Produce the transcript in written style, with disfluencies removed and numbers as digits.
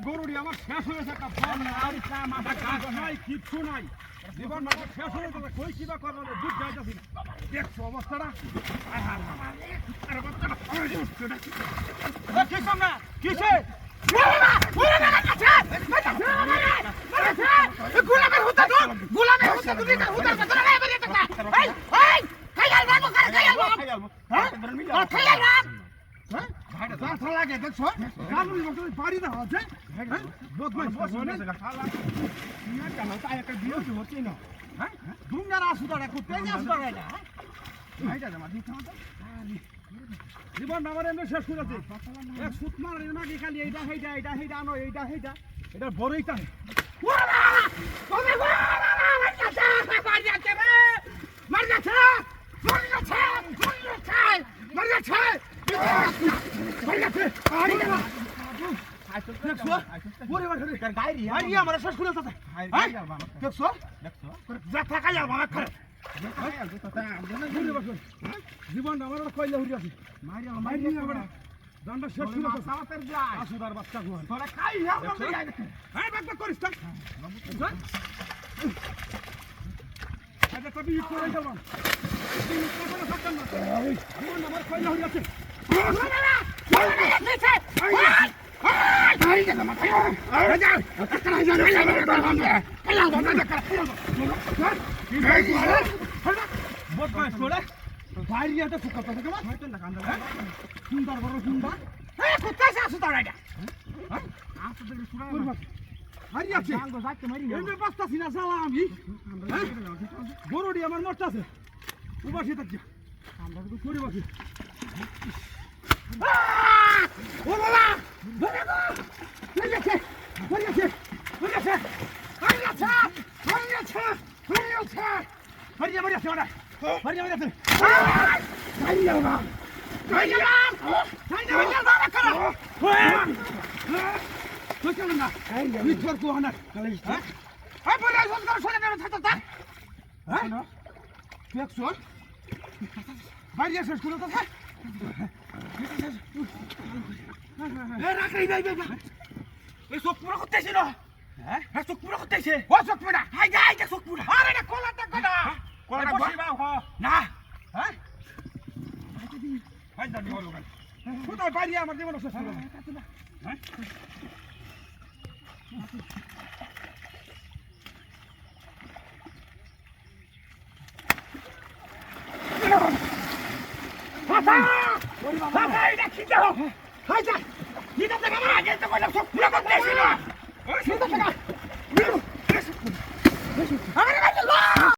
গরুড়ি আমার শেষ হয়েছে একটা ফল আর মাথা কাজ নাই কিচ্ছু নাই জীবন মাথা শেষ হয়ে গেলে কই কিবা করবে দুধ যাইতাছি না দেখছো অবস্থাটা কিসে লাগে দেখছো পারি না আছে জীবন আমার এমনি শেষ করেছে সুত মারের নাকি খালি এইটা সেইটা এইটা সেইটা আনো এইটা সেইটা এটা বড়ইটা জীবন আমার কইলে হরি আছে দণ্ডা শেষ করে আসুদার বাচ্চা গুহান তোরা খাই হ্যাঁ বাচ্চা করিস না আচ্ছা তবে ইট করে যাবাম জীবন আমার কইলে হরি আছে বাইরে সুন্দর বড় সুন্দর কোথায় আসো তার এটা বাঁচতাছি না জ্বালা আমি গরুটি আমার মরতাছে উবাসি থাকছে আমরা তো করে বাকি ও বাবা বাইরে শেষ করে তো এই চোখ পুরো করতেছিল হ্যাঁ চোখ পুরো করতেছে ও চোখ পুরা হাই যাই চোখ পুরা আরে না কলা টাকা না কলা বসিবা না হ্যাঁ হাই দাদি হলো গাল কোথায় বাইরে আমার জীবন শেষ করে হ্যাঁ Hei, dah kita. Hai dah. Kita tengah aja tu kalau sok pulang ke sini.